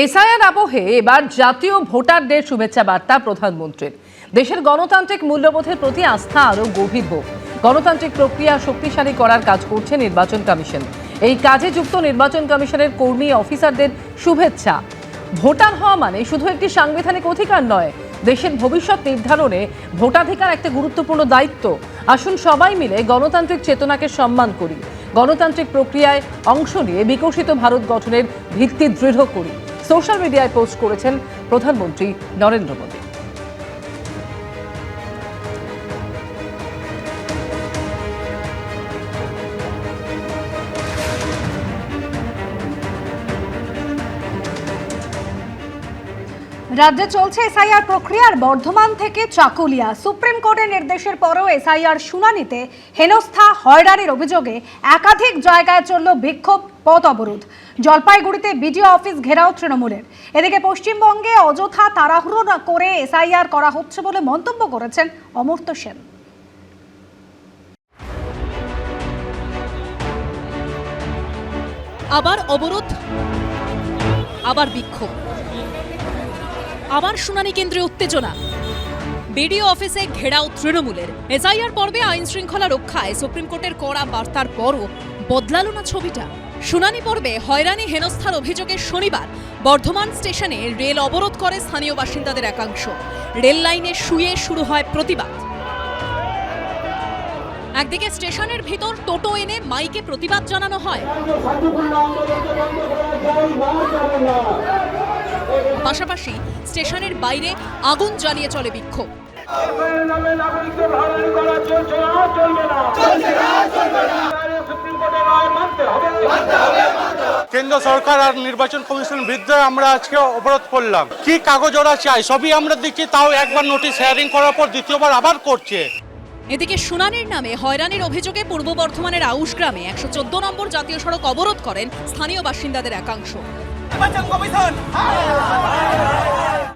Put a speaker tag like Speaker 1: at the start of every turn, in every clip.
Speaker 1: SIR আবহে এবার জাতীয় ভোটারদের শুভেচ্ছা বার্তা প্রধানমন্ত্রীর। দেশের গণতান্ত্রিক মূল্যবোধের প্রতি আস্থা আরও গভীর হোক, গণতান্ত্রিক প্রক্রিয়া শক্তিশালী করার কাজ করছে নির্বাচন কমিশন। এই কাজে যুক্ত নির্বাচন কমিশনের কর্মী অফিসারদের শুভেচ্ছা। ভোটার হওয়া মানে শুধু একটি সাংবিধানিক অধিকার নয়, দেশের ভবিষ্যৎ নির্ধারণে ভোটাধিকার একটা গুরুত্বপূর্ণ দায়িত্ব। আসুন সবাই মিলে গণতান্ত্রিক চেতনাকে সম্মান করি, গণতান্ত্রিক প্রক্রিয়ায় অংশ নিয়ে বিকশিত ভারত গঠনের ভিত্তি দৃঢ় করি। সোশ্যাল মিডিয়ায় পোস্ট করেছেন প্রধানমন্ত্রী নরেন্দ্র মোদী।
Speaker 2: রাজ্যে চলছে এসআইআর প্রক্রিয়ার বর্ধমান থেকে চাকুলিয়া। সুপ্রিম কোর্টের নির্দেশের পরেও এসআইআর শুনানিতে হেনস্থা হয়রানির অভিযোগে একাধিক জায়গায় চলল বিক্ষোভ, পথ অবরোধ। জলপাইগুড়িতে বিডিও অফিস ঘেরাও তৃণমূলের। এদিকে পশ্চিমবঙ্গে অযথা তাড়াহুড়ো না করে এসআইআর করা হচ্ছে বলে মন্তব্য করেছেন অমর্ত্য সেন।
Speaker 3: আবার অবরোধ, আবার বিক্ষোভ, আবার শুনানি কেন্দ্রে উত্তেজনা। বিডিও অফিসে ঘেরাও তৃণমূলের। এসআইআর পর্বে আইন শৃঙ্খলা রক্ষায় সুপ্রিম কোর্টের কড়া বার্তার পরও বদলালো না ছবিটা। শুনানি পর্বে হয়রানি হেনস্থার অভিযোগে শনিবার বর্ধমান স্টেশনে রেল অবরোধ করে স্থানীয় বাসিন্দাদের একাংশ। রেল লাইনে শুয়ে শুরু হয় প্রতিবাদ। একদিকে স্টেশনের ভিতর টোটো এনে মাইকে প্রতিবাদ জানানো হয়, পাশাপাশি স্টেশনের বাইরে আগুন জ্বালিয়ে চলে বিক্ষোভ।
Speaker 4: কেন্দ্র সরকার আর নির্বাচন কমিশনের বিরুদ্ধে আমরা আজকে অবরোধ করলাম। কি কাগজ ওরা চাই সবই আমরা দিচ্ছি, তাও একবার নোটিশ শেয়ারিং করার পর দ্বিতীয়বার আবার করছে।
Speaker 3: এদিকে শুনানির নামে হয়রানির অভিযোগে পূর্ব বর্ধমানের আউশ গ্রামে 114 নম্বর জাতীয় সড়ক অবরোধ করেন স্থানীয় বাসিন্দাদের একাংশ।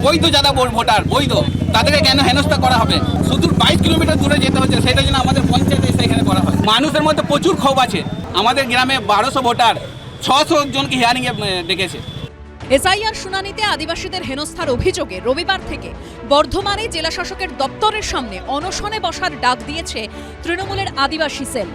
Speaker 5: বৈধ যারা ভোটার বৈধ, তাদেরকে কেন হেনস্থা করা হবে? শুধু 22 কিলোমিটার দূরে যেতে হচ্ছে, সেটা যেন আমাদের পঞ্চায়েতে সেখানে করা হয়। মানুষের মধ্যে প্রচুর ক্ষোভ আছে। আমাদের গ্রামে 1200 ভোটার 600 জনকে হিয়ারিং এ ডেকেছে।
Speaker 3: এসআইআর শুনানিতে আদিবাসীদের হেনস্থার অভিযোগে রবিবার থেকে বর্ধমানে জেলা শাসকের দপ্তরের সামনে অনশনে বসার ডাক দিয়েছে তৃণমূলের আদিবাসী সেল।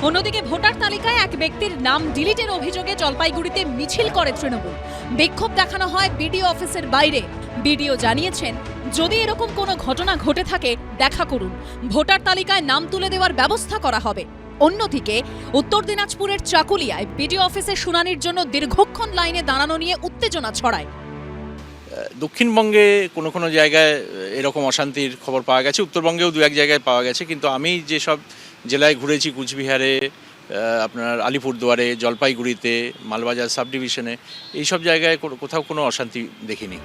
Speaker 3: অন্যদিকে ভোটার তালিকায় এক ব্যক্তির নাম ডিলিটের অভিযোগে জলপাইগুড়িতে মিছিল করে তৃণমূল। বিক্ষোভ দেখানো হয় বিডিও অফিসের বাইরে। বিডিও জানিয়েছেন, যদি এরকম কোনো ঘটনা ঘটে থাকে দেখা করুন, ভোটার তালিকায় নাম তুলে দেওয়ার ব্যবস্থা করা হবে। অন্যদিকে উত্তর দিনাজপুরের চাকুলিয়ায় বিডিও অফিসে শুনানির জন্য দীর্ঘক্ষণ লাইনে দাঁড়ানো নিয়ে উত্তেজনা ছড়ায়।
Speaker 6: দক্ষিণবঙ্গে কোনো কোনো জায়গায় এরকম অশান্তির খবর পাওয়া গেছে, উত্তরবঙ্গেও দু এক জায়গায় পাওয়া গেছে, কিন্তু আমি যেসব জেলায় ঘুরেছি, কুচবিহারে, আপনার আলিপুরদুয়ারে, জলপাইগুড়িতে, মালবাজার সাব ডিভিশনে, এইসব জায়গায় কোথাও কোনো অশান্তি দেখিনি।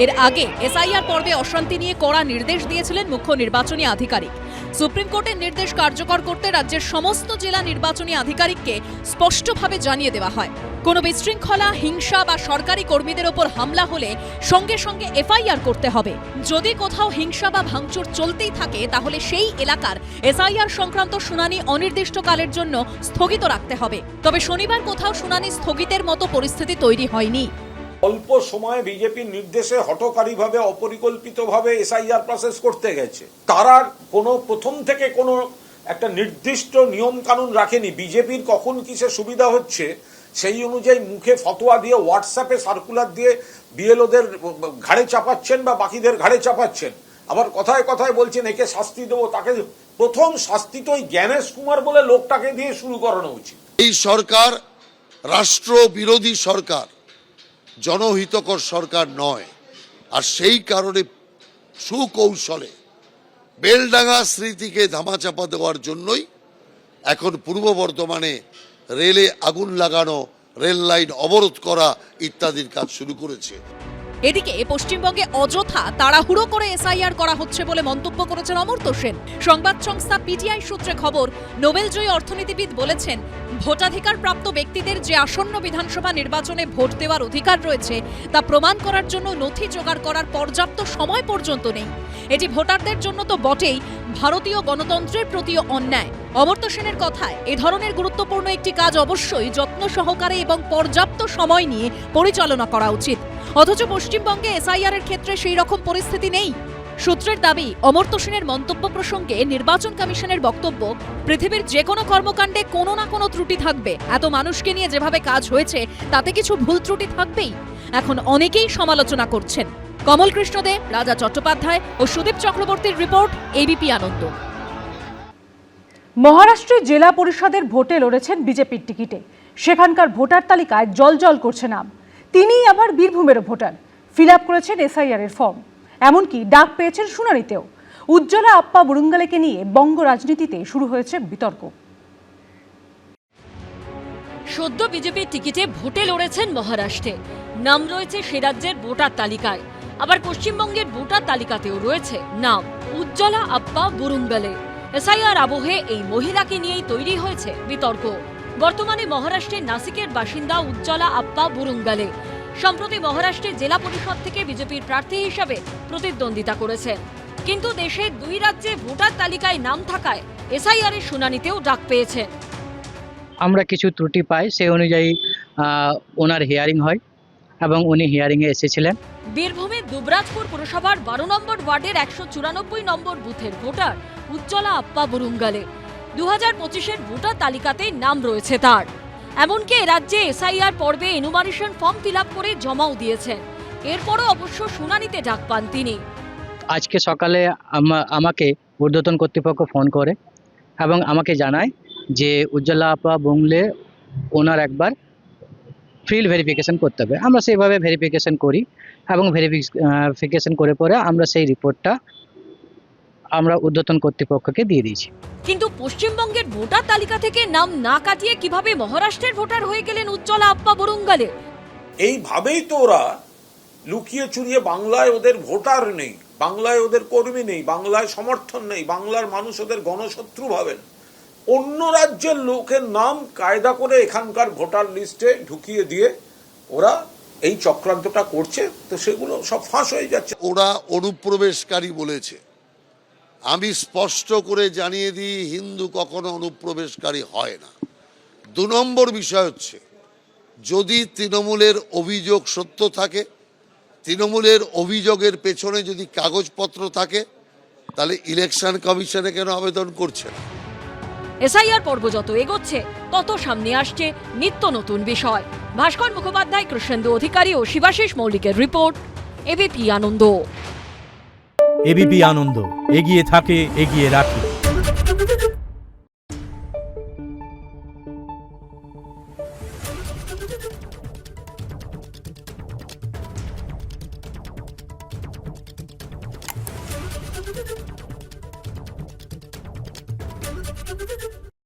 Speaker 3: এর আগে এসআইআর পর্বে অশান্তি নিয়ে কড়া নির্দেশ দিয়েছিলেন মুখ্য নির্বাচনী আধিকারিক। সুপ্রিম কোর্টের নির্দেশ কার্যকর করতে রাজ্যের সমস্ত জেলা নির্বাচনী আধিকারিককে স্পষ্টভাবে জানিয়ে দেওয়া হয়, কোনো বিশৃঙ্খলা, হিংসা বা সরকারি কর্মীদের ওপর হামলা হলে সঙ্গে সঙ্গে এফআইআর করতে হবে। যদি কোথাও হিংসা বা ভাঙচুর চলতেই থাকে, তাহলে সেই এলাকার এসআইআর সংক্রান্ত শুনানি অনির্দিষ্টকালের জন্য স্থগিত রাখতে হবে। তবে শনিবার কোথাও শুনানি স্থগিতের মতো পরিস্থিতি তৈরি হয়নি।
Speaker 7: অল্প সময়ে বিজেপির নির্দেশে হঠকারীভাবে অপরিকল্পিতভাবে এসআইআর প্রসেস করতে গেছে। তারা কোনো প্রথম থেকে কোনো একটা নির্দিষ্ট নিয়ম কানুন রাখেনি। বিজেপির কখন কিসে সুবিধা হচ্ছে সেই অনুযায়ী মুখে ফতোয়া দিয়ে, হোয়াটসঅ্যাপে সার্কুলার দিয়ে বিএলওদের ঘাড়ে চাপাচ্ছেন বা বাকিদের ঘাড়ে চাপাচ্ছেন। আবার কথায় কথায় বলছেন একে শাস্তি দেবো, তাকে প্রথম শাস্তি তো ওই জ্ঞানেশ কুমার বলে লোকটাকে দিয়ে শুরু করানো উচিত।
Speaker 8: এই সরকার রাষ্ট্র বিরোধী সরকার, জনহিতকর সরকার নয়। আর সেই কারণে সুকৌশলে বেলডাঙ্গা স্মৃতিকে ধামাচাপা দেওয়ার জন্যই এখন পূর্ব বর্ধমানে রেলে আগুন লাগানো, রেল লাইন অবরোধ করা ইত্যাদির কাজ শুরু করেছে।
Speaker 3: এদিকে পশ্চিমবঙ্গে অযথা তাড়াহুড়ো করে এসআইআর করা হচ্ছে বলে মন্তব্য করেছেন অমর্ত্য সেন। সংবাদ সংস্থা পিটিআই সূত্রে খবর, নোবেলজয়ী অর্থনীতিবিদ বলেছেন, ভোটাধিকার প্রাপ্ত ব্যক্তিদের যে আসন্ন বিধানসভা নির্বাচনে ভোট দেওয়ার অধিকার রয়েছে তা প্রমাণ করার জন্য নথি জোগাড় করার পর্যাপ্ত সময় পর্যন্ত নেই। এটি ভোটারদের জন্য তো বটেই, ভারতীয় গণতন্ত্রের প্রতিও অন্যায়। অমর্ত্য সেনের কথায়, এ ধরনের গুরুত্বপূর্ণ একটি কাজ অবশ্যই যত্ন সহকারে এবং পর্যাপ্ত সময় নিয়ে পরিচালনা করা উচিত। অথচ পশ্চিমবঙ্গে এসআইআর এর ক্ষেত্রে সেই রকম পরিস্থিতি নেই। সূত্রের দাবি, অমর্ত্য সেনের মন্তব্য প্রসঙ্গে নির্বাচন কমিশনের বক্তব্য, পৃথিবীর যে কোনো কর্মকাণ্ডে কোনো না কোনো ত্রুটি থাকবে। এত মানুষকে নিয়ে যেভাবে কাজ হয়েছে তাতে কিছু ভুল ত্রুটি থাকবেই। এখন অনেকেই সমালোচনা করছেন। কমল কৃষ্ণ দে, রাজা চট্টোপাধ্যায় ও সুদীপ চক্রবর্তীর রিপোর্ট, এবিপি আনন্দ।
Speaker 2: মহারাষ্ট্রে জেলা পরিষদের ভোটে লড়েছেন বিজেপির টিকিটে। সেখানকার ভোটার তালিকায় জলজল করছে নাম। তিনিই আবার বীরভূমেরও ভোটার, ফিল আপ করেছেন এসআইআর এর ফর্ম। এমনকি ডাক পেয়েছেন শুনানিতেও। উজ্জ্বলা আপ্পা বুরুঙ্গালেকে নিয়ে বঙ্গ রাজনীতিতে শুরু হয়েছে বিতর্ক।
Speaker 9: সদ্য বিজেপির টিকিটে ভোটে লড়েছেন মহারাষ্ট্রে, নাম রয়েছে সে রাজ্যের ভোটার তালিকায়। আবার পশ্চিমবঙ্গের ভোটার তালিকাতেও রয়েছে নাম উজ্জ্বলা আপ্পা বুরুঙ্গালে। এসআইআর আবহে এই মহিলাকে নিয়েই তৈরি হয়েছে বিতর্ক। বর্তমানে মহারাষ্ট্রের নাসিকের বাসিন্দা উজ্জ্বলা আপ্পা বুরুঙ্গালে সম্প্রতি মহারাষ্ট্রের জেলা পরিষদ থেকে বিজেপির প্রার্থী হিসাবে প্রতিদ্বন্দ্বিতা করেছেন। কিন্তু দেশের দুই রাজ্যে ভোটার তালিকায় নাম থাকায় এসআইআর এর শুনানিতেও ডাক পেয়েছেন।
Speaker 10: আমরা কিছু ত্রুটি পাই, সেই অনুযায়ী ওনার হিয়ারিং হয় এবং উনি হিয়ারিংয়ে এসেছিলেন।
Speaker 3: বীরভূমের দুবরাজপুর পুরসভার 12 নম্বর ওয়ার্ডের 194 নম্বর বুথের ভোটার উজ্জ্বলা আপ্পা বুরুঙ্গালে 2025-এর ভোটার তালিকাতে নাম রয়েছে তার। এমনকি রাজ্যে এসআইআর পর্বে এনুমারেশন ফর্ম ফিল আপ করে জমাও দিয়েছেন। এরপরও অবশ্য শুনানিতে ডাক পান তিনি।
Speaker 10: আজকে সকালে আমাকে ঊর্ধ্বতন কর্তৃপক্ষ ফোন করে এবং আমাকে জানায় যে উজ্জ্বলা আপ্পা বুরুঙ্গালে ওনার একবার ফিল্ড ভেরিফিকেশন করতে হবে। আমরা সেইভাবে ভেরিফিকেশন করি এবং ভেরিফিকেশন করে পরে আমরা সেই রিপোর্টটা আমরা ঊর্ধ্বতন কর্তৃপক্ষকে দিয়ে দিয়েছি।
Speaker 3: কিন্তু পশ্চিমবঙ্গের ভোটার তালিকা থেকে নাম না কাটিয়ে কিভাবে মহারাষ্ট্রের ভোটার হয়ে গেলেন উজ্জ্বলা আপ্পা বুরুঙ্গালে?
Speaker 7: এইভাবেই তো ওরা লুকিয়ে চুরিয়ে, বাংলায় ওদের ভোটার নেই, বাংলায় ওদের কর্মী নেই, বাংলায় সমর্থন নেই, বাংলার মানুষ ওদের গণশত্রু ভাবেন, অন্য রাজ্যের লোকের নাম কায়দা করে এখানকার ভোটার লিস্টে ঢুকিয়ে দিয়ে ওরা এই চক্রান্তটা করছে। তো সেগুলো সব ফাঁস হয়ে যাচ্ছে।
Speaker 8: ওরা অনুপ্রবেশকারী বলেছে। আমি স্পষ্ট করে জানিয়ে দিই, হিন্দু কখনো অনুপ্রবেশকারী হয় না। 2 নম্বর বিষয় হচ্ছে, যদি তৃণমূলের অভিযোগ সত্য থাকে, তৃণমূলের অভিযোগের পেছনে যদি কাগজপত্র থাকে, তাহলে ইলেকশন কমিশনে কেন আবেদন করছে না?
Speaker 3: এসআইআর পর্ব যত এগোচ্ছে তত সামনে আসছে নিত্য নতুন বিষয়। ভাস্কর মুখোপাধ্যায়, কৃষ্ণেন্দু অধিকারী ও শিবাশিস মৌলিকের রিপোর্ট, এবিপি আনন্দ।
Speaker 11: এবিপি আনন্দ, এগিয়ে থাকে, এগিয়ে রাখে।